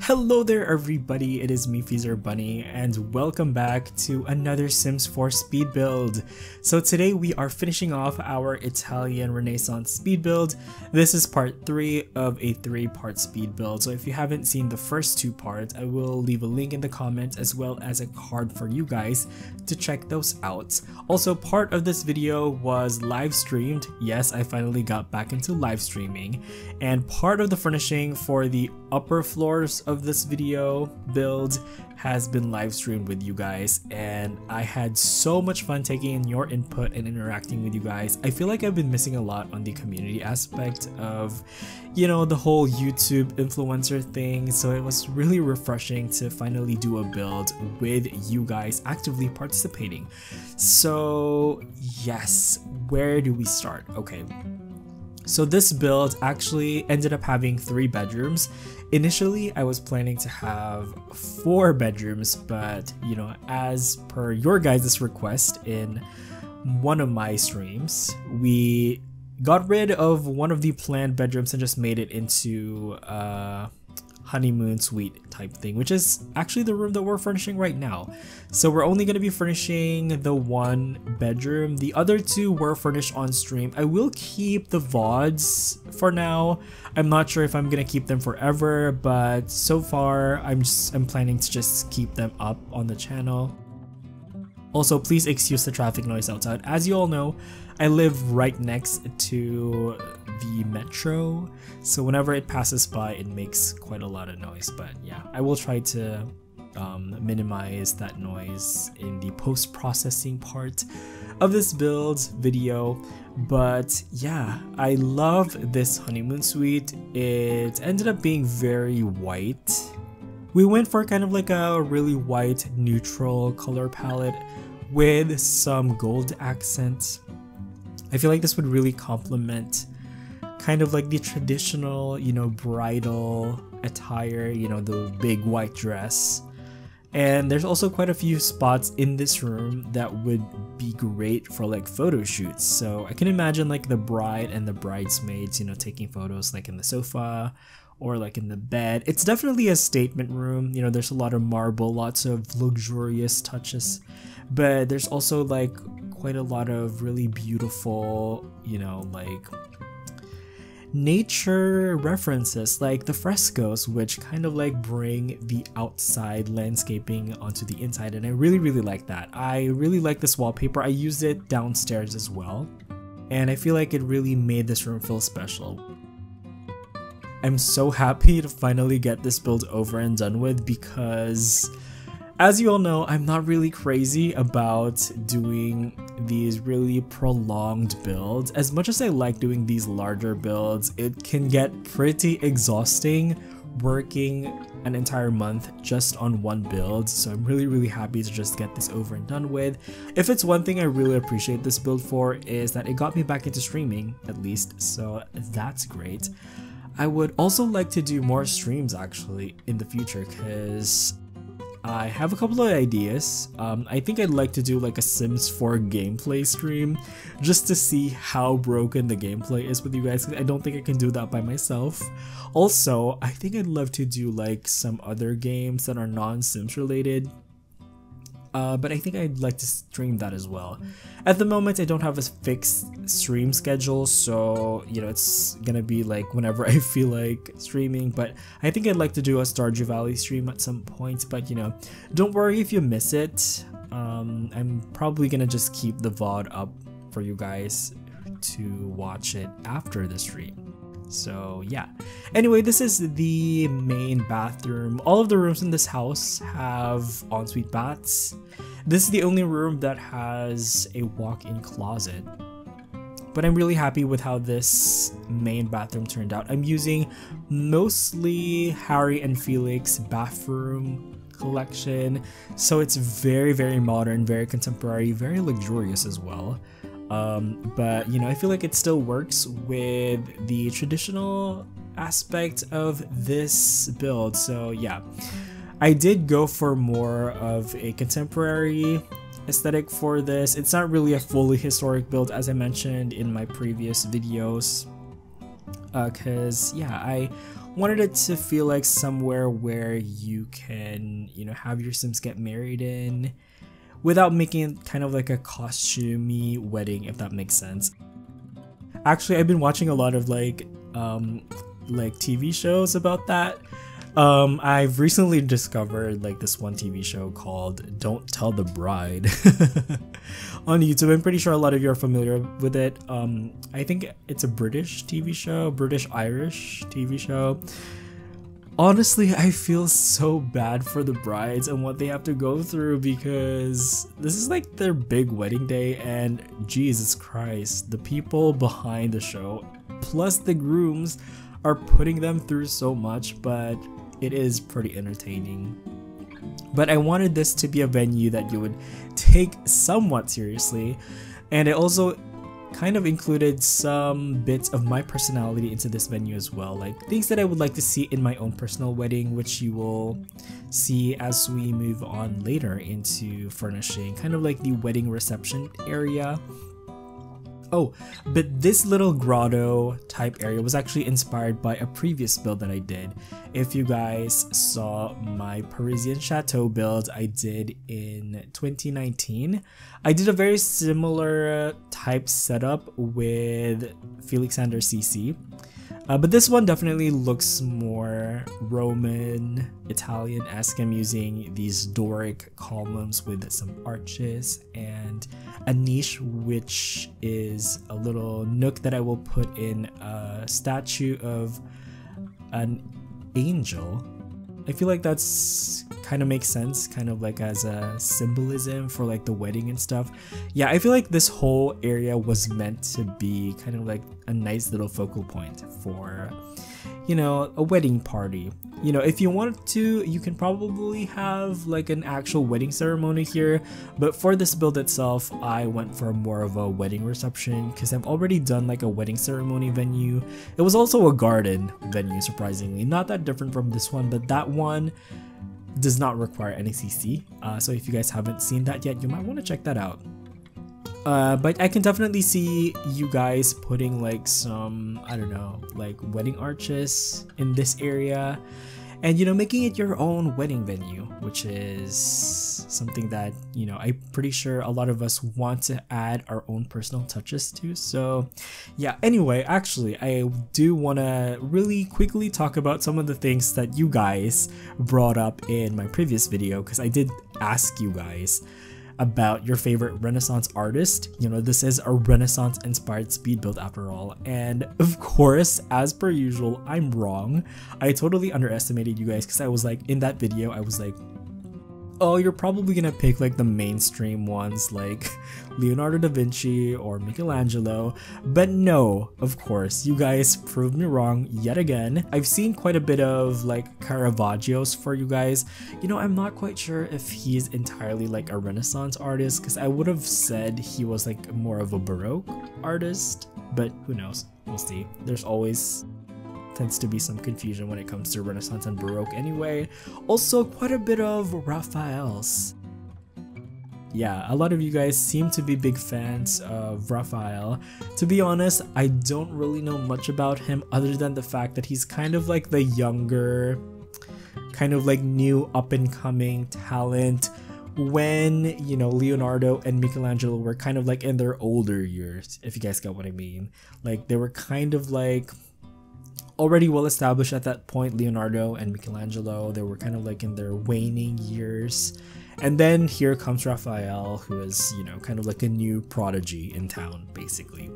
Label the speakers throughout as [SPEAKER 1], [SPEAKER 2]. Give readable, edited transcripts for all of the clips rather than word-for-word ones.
[SPEAKER 1] Hello there everybody, it is me XfreezerBunny and welcome back to another Sims 4 speed build. So today we are finishing off our Italian Renaissance speed build. This is part 3 of a 3-part speed build, so if you haven't seen the first 2 parts, I will leave a link in the comments as well as a card for you guys to check those out. Also, part of this video was live streamed. Yes, I finally got back into live streaming, and part of the furnishing for the upper floors of this video build has been live streamed with you guys, and I had so much fun taking in your input and interacting with you guys. I feel like I've been missing a lot on the community aspect of, you know, the whole YouTube influencer thing, so it was really refreshing to finally do a build with you guys actively participating. So yes, where do we start? Okay. So this build actually ended up having 3 bedrooms. Initially, I was planning to have 4 bedrooms, but you know, as per your guys' request in one of my streams, we got rid of one of the planned bedrooms and just made it into a honeymoon suite type thing, which is actually the room that we're furnishing right now. So we're only going to be furnishing the 1 bedroom. The other 2 were furnished on stream. I will keep the VODs for now. I'm not sure if I'm going to keep them forever, but so far I'm planning to just keep them up on the channel. Also, please excuse the traffic noise outside. As you all know, I live right next to the metro, so whenever it passes by it makes quite a lot of noise, but yeah, I will try to minimize that noise in the post-processing part of this build video. But yeah, I love this honeymoon suite. It ended up being very white. We went for kind of like a really white neutral color palette with some gold accents. I feel like this would really complement kind of like the traditional, you know, bridal attire, you know, the big white dress. And there's also quite a few spots in this room that would be great for like photo shoots. So I can imagine like the bride and the bridesmaids, you know, taking photos like in the sofa or like in the bed. It's definitely a statement room. You know, there's a lot of marble, lots of luxurious touches, but there's also like quite a lot of really beautiful, you know, like nature references, like the frescoes, which kind of like bring the outside landscaping onto the inside, and I really like that. I really like this wallpaper. I used it downstairs as well, and I feel like it really made this room feel special. I'm so happy to finally get this build over and done with, because as you all know, I'm not really crazy about doing these really prolonged builds. As much as I like doing these larger builds, it can get pretty exhausting working an entire month just on one build. So I'm really happy to just get this over and done with. If it's one thing I really appreciate this build for, is that it got me back into streaming, at least, so that's great. I would also like to do more streams actually in the future, because I have a couple of ideas. I think I'd like to do like a Sims 4 gameplay stream just to see how broken the gameplay is with you guys. I don't think I can do that by myself. Also, I think I'd love to do like some other games that are non-Sims related. But I think I'd like to stream that as well. At the moment, I don't have a fixed stream schedule, so you know, it's gonna be like whenever I feel like streaming. But I think I'd like to do a Stardew Valley stream at some point. But you know, don't worry if you miss it. I'm probably gonna just keep the VOD up for you guys to watch it after the stream. So yeah, anyway, this is the main bathroom. All of the rooms in this house have ensuite baths. This is the only room that has a walk-in closet, but I'm really happy with how this main bathroom turned out. I'm using mostly Harry and Felix bathroom collection, so it's very modern, very contemporary, very luxurious as well. But you know, I feel like it still works with the traditional aspect of this build. So yeah, I did go for more of a contemporary aesthetic for this. It's not really a fully historic build, as I mentioned in my previous videos. Cause yeah, I wanted it to feel like somewhere where you can, you know, have your Sims get married in without making it kind of like a costumey wedding, if that makes sense. Actually, I've been watching a lot of like TV shows about that. I've recently discovered like this one TV show called Don't Tell the Bride on YouTube. I'm pretty sure a lot of you are familiar with it. I think it's a British TV show, British-Irish TV show. Honestly, I feel so bad for the brides and what they have to go through, because this is like their big wedding day, and Jesus Christ, the people behind the show plus the grooms are putting them through so much, but it is pretty entertaining. But I wanted this to be a venue that you would take somewhat seriously, and it also kind of included some bits of my personality into this venue as well, like things that I would like to see in my own personal wedding, which you will see as we move on later into furnishing kind of like the wedding reception area. Oh, but this little grotto type area was actually inspired by a previous build that I did. If you guys saw my Parisian Chateau build I did in 2019, I did a very similar type setup with Felixander CC. But this one definitely looks more Roman, Italian-esque. I'm using these Doric columns with some arches and a niche, which is a little nook that I will put in a statue of an angel. I feel like that's kind of makes sense, kind of like as a symbolism for like the wedding and stuff. Yeah, I feel like this whole area was meant to be kind of like a nice little focal point for, you know, a wedding party. You know, if you want to, you can probably have like an actual wedding ceremony here, but for this build itself, I went for more of a wedding reception because I've already done like a wedding ceremony venue. It was also a garden venue, surprisingly. Not that different from this one, but that one does not require any CC. So if you guys haven't seen that yet, you might want to check that out. But I can definitely see you guys putting like some, I don't know, like wedding arches in this area, and you know, making it your own wedding venue, which is something that, you know, I'm pretty sure a lot of us want to add our own personal touches to. So yeah, anyway, actually I do want to really quickly talk about some of the things that you guys brought up in my previous video, because I did ask you guys about your favorite Renaissance artist. You know, this is a Renaissance inspired speed build after all, and of course, as per usual, I'm wrong. I totally underestimated you guys, because I was like, in that video I was like, oh, you're probably gonna pick like the mainstream ones like Leonardo da Vinci or Michelangelo, but no, of course, you guys proved me wrong yet again. I've seen quite a bit of like Caravaggios for you guys. You know, I'm not quite sure if he's entirely like a Renaissance artist, because I would have said he was like more of a Baroque artist, but who knows, we'll see. There's always tends to be some confusion when it comes to Renaissance and Baroque anyway. Also, quite a bit of Raphael's. Yeah, a lot of you guys seem to be big fans of Raphael. To be honest, I don't really know much about him other than the fact that he's kind of like the younger, kind of like new up-and-coming talent when, you know, Leonardo and Michelangelo were kind of like in their older years, if you guys get what I mean. Like, they were kind of like already well established at that point. Leonardo and Michelangelo, they were kind of like in their waning years, and then here comes Raphael, who is, you know, kind of like a new prodigy in town basically.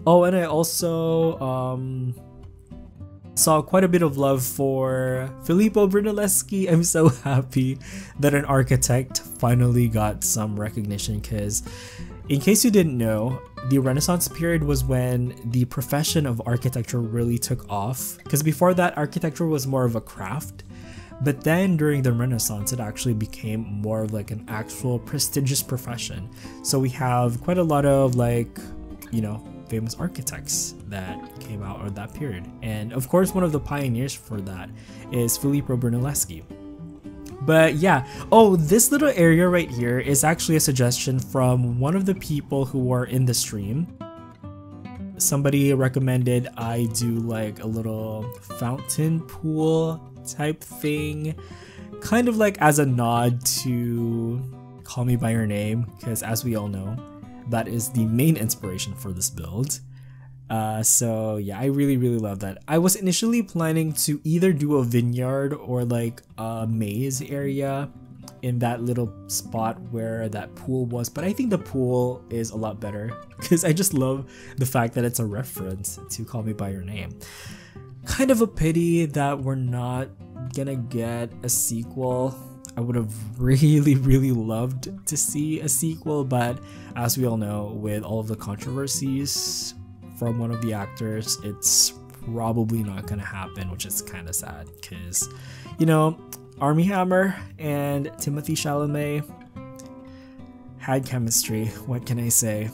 [SPEAKER 1] Oh, and I also saw quite a bit of love for Filippo Brunelleschi. I'm so happy that an architect finally got some recognition, because in case you didn't know, the Renaissance period was when the profession of architecture really took off, because before that, architecture was more of a craft, but then during the Renaissance, it actually became more of like an actual prestigious profession. So we have quite a lot of like, you know, famous architects that came out of that period, and of course one of the pioneers for that is Filippo Brunelleschi. But yeah, oh, this little area right here is actually a suggestion from one of the people who are in the stream. somebody recommended I do like a little fountain pool type thing, kind of like as a nod to Call Me By Your Name, because as we all know, that is the main inspiration for this build. So yeah, I really love that. I was initially planning to either do a vineyard or like a maze area in that little spot where that pool was, but I think the pool is a lot better because I just love the fact that it's a reference to Call Me By Your Name. Kind of a pity that we're not gonna get a sequel. I would have really loved to see a sequel, but as we all know, with all of the controversies from one of the actors, it's probably not gonna happen, which is kind of sad because, you know, Armie Hammer and Timothée Chalamet had chemistry. What can I say?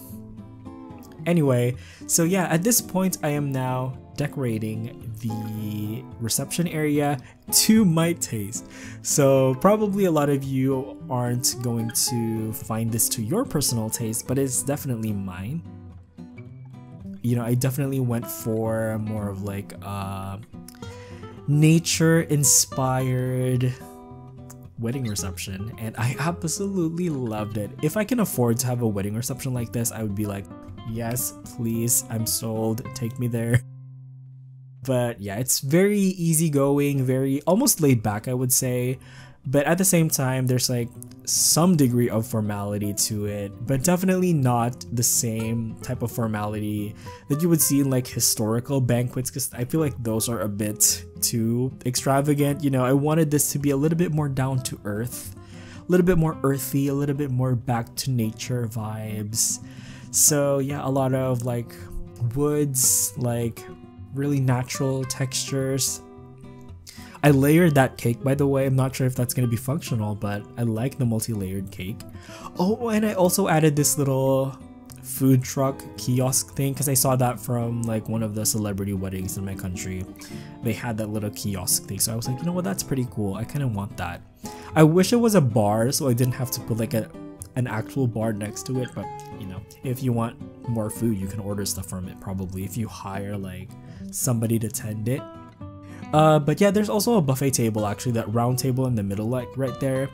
[SPEAKER 1] Anyway, so yeah, at this point I am now decorating the reception area to my taste. So probably a lot of you aren't going to find this to your personal taste, but it's definitely mine. You know, I definitely went for more of like nature inspired wedding reception, and I absolutely loved it. If I can afford to have a wedding reception like this, I would be like, yes, please, I'm sold, take me there. But yeah, it's very easygoing, very almost laid back, I would say. But at the same time, there's like some degree of formality to it, but definitely not the same type of formality that you would see in like historical banquets, because I feel like those are a bit too extravagant. You know, I wanted this to be a little bit more down to earth, a little bit more earthy, a little bit more back to nature vibes. So yeah, a lot of like woods, like really natural textures. I layered that cake, by the way. I'm not sure if that's going to be functional, but I like the multi-layered cake. Oh, and I also added this little food truck kiosk thing because I saw that from like one of the celebrity weddings in my country. They had that little kiosk thing, so I was like, you know what, that's pretty cool. I kind of want that. I wish it was a bar so I didn't have to put like an actual bar next to it, but you know, if you want more food, you can order stuff from it probably if you hire like somebody to tend it. But yeah, there's also a buffet table actually. That round table in the middle, like right there,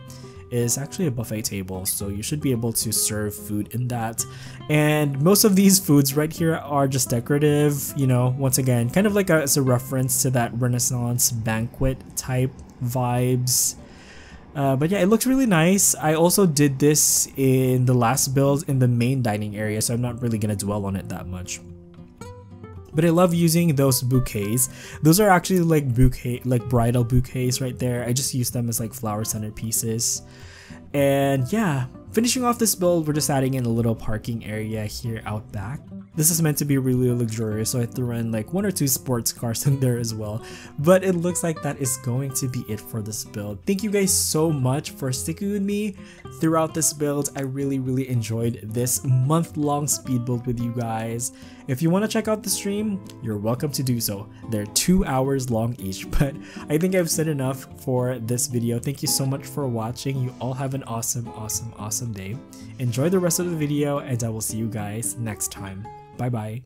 [SPEAKER 1] is actually a buffet table, so you should be able to serve food in that. And most of these foods right here are just decorative, you know, once again, kind of like as a reference to that Renaissance banquet type vibes. But yeah, it looks really nice. I also did this in the last build in the main dining area, so I'm not really gonna dwell on it that much. But I love using those bouquets. Those are actually like bridal bouquets right there. I just use them as like flower centerpieces. And yeah, finishing off this build, we're just adding in a little parking area here out back. This is meant to be really luxurious, so I threw in like 1 or 2 sports cars in there as well. But it looks like that is going to be it for this build. Thank you guys so much for sticking with me throughout this build. I really enjoyed this month-long speed build with you guys. If you want to check out the stream, you're welcome to do so. They're 2 hours long each, but I think I've said enough for this video. Thank you so much for watching. You all have an awesome day. Enjoy the rest of the video, and I will see you guys next time. Bye bye.